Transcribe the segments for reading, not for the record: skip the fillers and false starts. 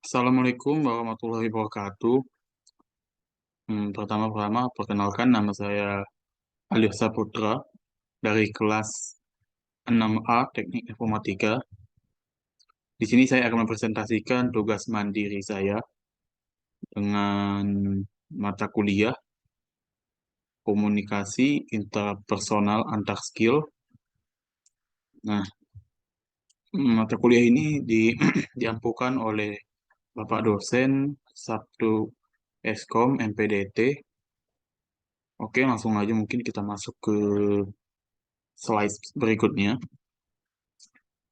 Assalamualaikum warahmatullahi wabarakatuh. Pertama-tama, perkenalkan nama saya Alif Saputra dari kelas 6A Teknik Informatika. Di sini saya akan mempresentasikan tugas mandiri saya dengan mata kuliah komunikasi interpersonal antar skill. Nah, mata kuliah ini diampukan oleh Bapak dosen Sabtu Eskom MPDT. Oke, langsung aja mungkin kita masuk ke slide berikutnya.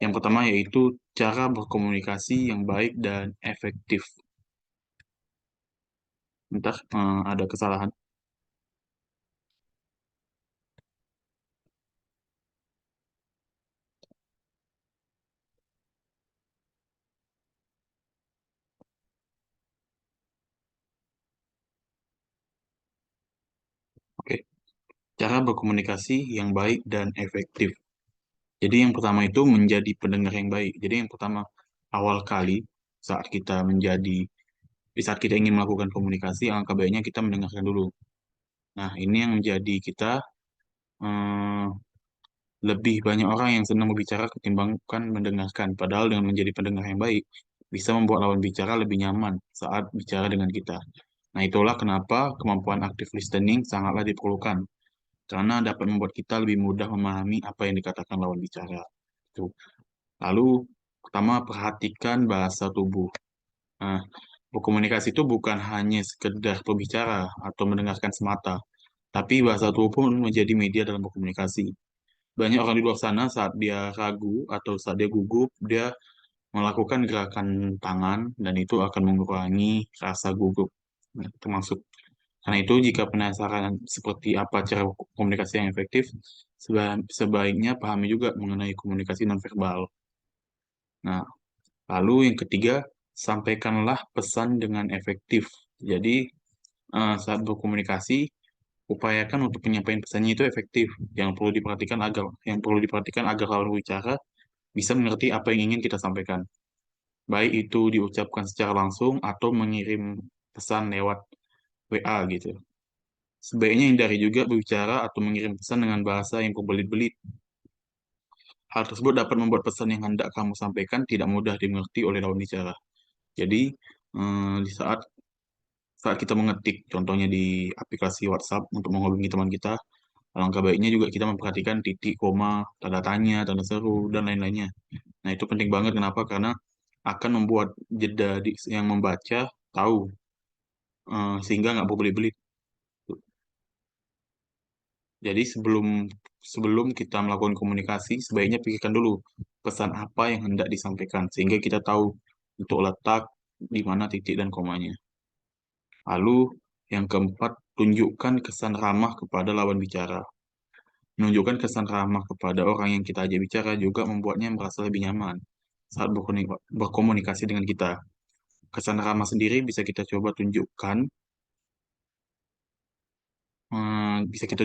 Yang pertama yaitu cara berkomunikasi yang baik dan efektif. Entah ada kesalahan. Oke, cara berkomunikasi yang baik dan efektif. Jadi yang pertama itu menjadi pendengar yang baik. Jadi yang pertama awal kali saat kita menjadi di saat kita ingin melakukan komunikasi, alangkah baiknya kita mendengarkan dulu. Nah, ini yang menjadi kita eh, lebih banyak orang yang senang berbicara ketimbangkan mendengarkan. Padahal dengan menjadi pendengar yang baik, bisa membuat lawan bicara lebih nyaman saat bicara dengan kita. Nah, itulah kenapa kemampuan active listening sangatlah diperlukan. Karena dapat membuat kita lebih mudah memahami apa yang dikatakan lawan bicara. Itu. Lalu, pertama, perhatikan bahasa tubuh. Nah, berkomunikasi itu bukan hanya sekedar berbicara atau mendengarkan semata, tapi bahasa tubuh pun menjadi media dalam berkomunikasi. Banyak orang di luar sana saat dia ragu atau saat dia gugup, dia melakukan gerakan tangan dan itu akan mengurangi rasa gugup. Nah, termasuk karena itu jika penasaran seperti apa cara komunikasi yang efektif, sebaiknya pahami juga mengenai komunikasi nonverbal. Nah, lalu yang ketiga, sampaikanlah pesan dengan efektif. Jadi, saat berkomunikasi, upayakan untuk penyampaian pesannya itu efektif. Yang perlu diperhatikan agar lawan bicara bisa mengerti apa yang ingin kita sampaikan. Baik itu diucapkan secara langsung atau mengirim pesan lewat WA gitu. Sebaiknya hindari juga berbicara atau mengirim pesan dengan bahasa yang berbelit-belit. Hal tersebut dapat membuat pesan yang hendak kamu sampaikan tidak mudah dimengerti oleh lawan bicara. Jadi, di saat kita mengetik, contohnya di aplikasi WhatsApp untuk menghubungi teman kita, alangkah baiknya juga kita memperhatikan titik, koma, tanda tanya, tanda seru, dan lain-lainnya. Nah, itu penting banget. Kenapa? Karena akan membuat jeda yang membaca tahu, sehingga nggak berbelit-belit. Jadi sebelum sebelum kita melakukan komunikasi, sebaiknya pikirkan dulu pesan apa yang hendak disampaikan, sehingga kita tahu untuk letak di mana titik dan komanya. Lalu yang keempat, tunjukkan kesan ramah kepada lawan bicara. Menunjukkan kesan ramah kepada orang yang kita ajak bicara juga membuatnya merasa lebih nyaman saat berkomunikasi dengan kita. Kesan ramah sendiri bisa kita tunjukkan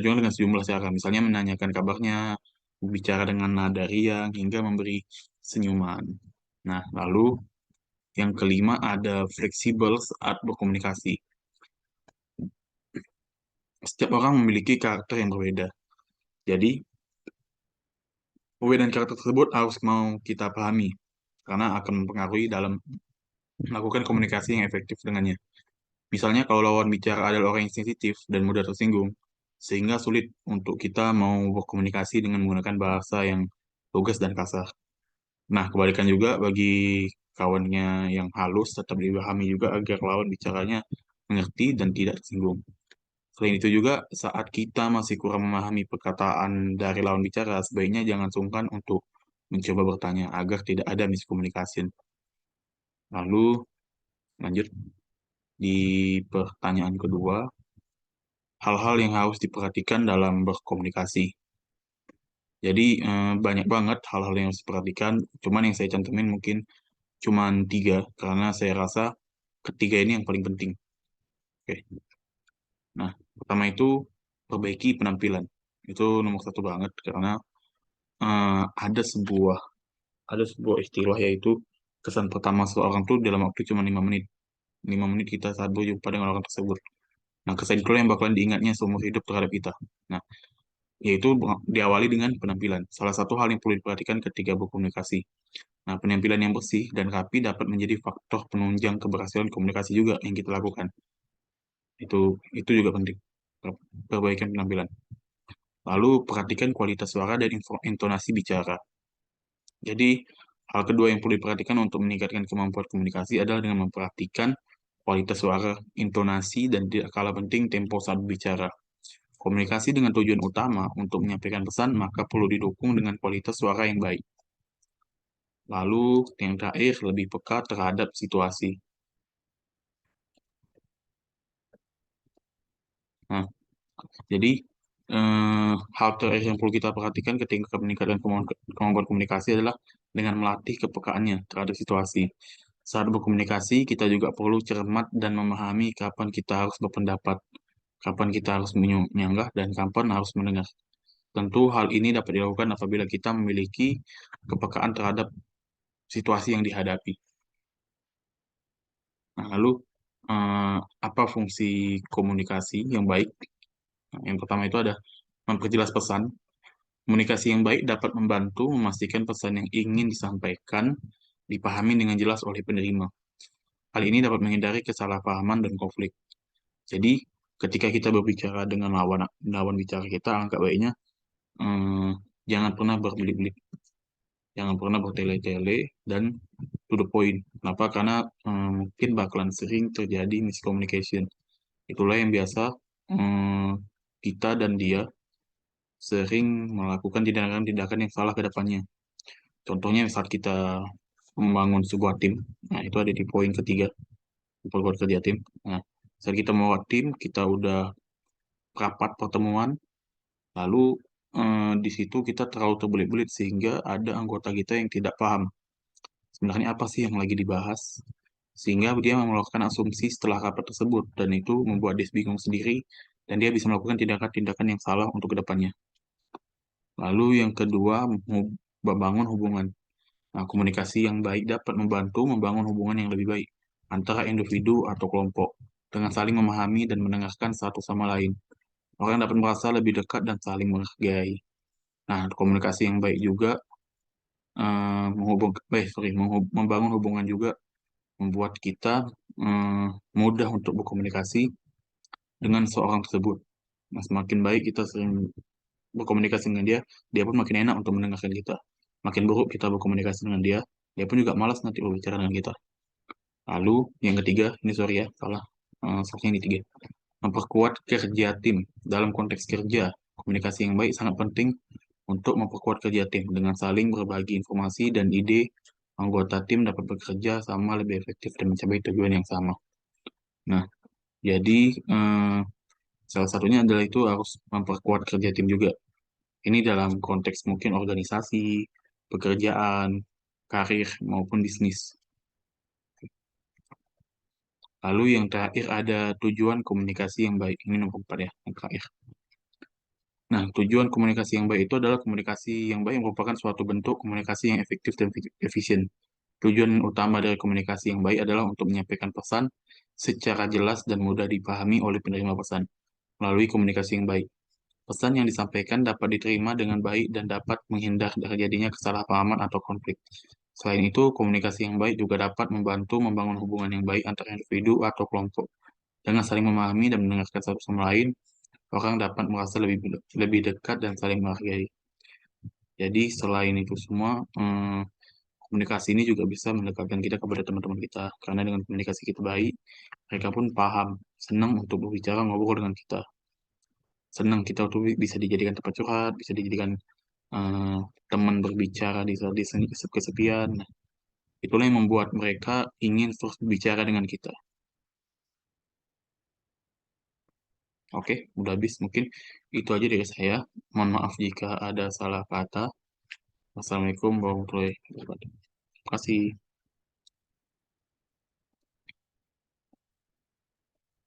dengan sejumlah cara. Misalnya menanyakan kabarnya, bicara dengan nada riang, hingga memberi senyuman. Nah, lalu yang kelima ada fleksibel saat berkomunikasi. Setiap orang memiliki karakter yang berbeda. Jadi, perbedaan karakter tersebut harus mau kita pahami, karena akan mempengaruhi dalam melakukan komunikasi yang efektif dengannya. Misalnya kalau lawan bicara adalah orang yang sensitif dan mudah tersinggung, sehingga sulit untuk kita mau berkomunikasi dengan menggunakan bahasa yang lugas dan kasar. Nah, kebalikan juga bagi kawannya yang halus, tetap dipahami juga agar lawan bicaranya mengerti dan tidak tersinggung. Selain itu juga, saat kita masih kurang memahami perkataan dari lawan bicara, sebaiknya jangan sungkan untuk mencoba bertanya agar tidak ada miskomunikasi. Lalu, lanjut di pertanyaan kedua, hal-hal yang harus diperhatikan dalam berkomunikasi. Jadi banyak banget hal-hal yang harus diperhatikan, cuman yang saya cantumin mungkin cuman tiga, karena saya rasa ketiga ini yang paling penting. Oke. Nah, pertama itu perbaiki penampilan. Itu nomor satu banget, karena eh, ada sebuah ada sebuah istilah yaitu kesan pertama seorang tuh dalam waktu cuma 5 menit. 5 menit kita saat berjumpa dengan orang tersebut. Nah, kesan itulah yang bakalan diingatnya seumur hidup terhadap kita. Nah, yaitu diawali dengan penampilan. Salah satu hal yang perlu diperhatikan ketika berkomunikasi. Nah, penampilan yang bersih dan rapi dapat menjadi faktor penunjang keberhasilan komunikasi juga yang kita lakukan. Itu juga penting. Perbaikan penampilan. Lalu perhatikan kualitas suara dan intonasi bicara. Jadi, hal kedua yang perlu diperhatikan untuk meningkatkan kemampuan komunikasi adalah dengan memperhatikan kualitas suara, intonasi, dan tidak kalah penting tempo saat berbicara. Komunikasi dengan tujuan utama untuk menyampaikan pesan, maka perlu didukung dengan kualitas suara yang baik. Lalu, yang terakhir, lebih peka terhadap situasi. Nah, jadi, hal terakhir yang perlu kita perhatikan ketika meningkatkan kemampuan komunikasi adalah dengan melatih kepekaannya terhadap situasi. Saat berkomunikasi, kita juga perlu cermat dan memahami kapan kita harus berpendapat, kapan kita harus menyanggah, dan kapan harus mendengar. Tentu hal ini dapat dilakukan apabila kita memiliki kepekaan terhadap situasi yang dihadapi. Nah, lalu, eh, apa fungsi komunikasi yang baik? Nah, yang pertama itu ada memperjelas pesan. Komunikasi yang baik dapat membantu memastikan pesan yang ingin disampaikan dipahami dengan jelas oleh penerima. Hal ini dapat menghindari kesalahpahaman dan konflik. Jadi, ketika kita berbicara dengan lawan lawan bicara kita, angka baiknya eh, jangan pernah berbelit-belit, jangan pernah bertele-tele, dan to the point. Kenapa? Karena mungkin bakalan sering terjadi miscommunication. Itulah yang biasa eh, kita dan dia sering melakukan tindakan-tindakan yang salah ke depannya. Contohnya saat kita membangun sebuah tim, nah itu ada di poin ketiga, memperkuat kerja tim. Nah, saat kita membuat tim, kita udah rapat pertemuan, lalu di situ kita terlalu terbelit-belit sehingga ada anggota kita yang tidak paham sebenarnya apa sih yang lagi dibahas, sehingga dia melakukan asumsi setelah rapat tersebut, dan itu membuat dia bingung sendiri, dan dia bisa melakukan tindakan-tindakan yang salah untuk kedepannya. Lalu yang kedua, membangun hubungan. Nah, komunikasi yang baik dapat membantu membangun hubungan yang lebih baik antara individu atau kelompok dengan saling memahami dan mendengarkan satu sama lain. Orang dapat merasa lebih dekat dan saling menghargai. Nah, komunikasi yang baik juga membangun hubungan juga membuat kita eh, mudah untuk berkomunikasi dengan seorang tersebut. Nah, semakin baik kita sering berkomunikasi dengan dia, dia pun makin enak untuk mendengarkan kita. Makin buruk kita berkomunikasi dengan dia, dia pun juga malas nanti berbicara dengan kita. Lalu yang ketiga, ini sorry ya, salah. Soalnya ini tiga. Memperkuat kerja tim. Dalam konteks kerja, komunikasi yang baik sangat penting untuk memperkuat kerja tim. Dengan saling berbagi informasi dan ide, anggota tim dapat bekerja sama lebih efektif dan mencapai tujuan yang sama. Nah, jadi salah satunya adalah itu harus memperkuat kerja tim juga. Ini dalam konteks mungkin organisasi, pekerjaan, karir, maupun bisnis. Lalu yang terakhir ada tujuan komunikasi yang baik. Ini nomor 4 ya, yang terakhir. Nah, tujuan komunikasi yang baik itu adalah komunikasi yang baik yang merupakan suatu bentuk komunikasi yang efektif dan efisien. Tujuan utama dari komunikasi yang baik adalah untuk menyampaikan pesan secara jelas dan mudah dipahami oleh penerima pesan melalui komunikasi yang baik. Pesan yang disampaikan dapat diterima dengan baik dan dapat menghindar dari jadinya kesalahpahaman atau konflik. Selain itu, komunikasi yang baik juga dapat membantu membangun hubungan yang baik antara individu atau kelompok. Dengan saling memahami dan mendengarkan satu sama lain, orang dapat merasa lebih dekat dan saling menghargai. Jadi, selain itu semua, komunikasi ini juga bisa mendekatkan kita kepada teman-teman kita. Karena dengan komunikasi kita baik, mereka pun paham, senang untuk berbicara, ngobrol dengan kita. Senang kita tuh bisa dijadikan tempat curhat, bisa dijadikan eh, teman berbicara di saat kesepian. Nah, itulah yang membuat mereka ingin terus berbicara dengan kita. Oke, udah habis. Mungkin itu aja dari saya. Mohon maaf jika ada salah kata. Wassalamualaikum warahmatullahi wabarakatuh. Terima kasih.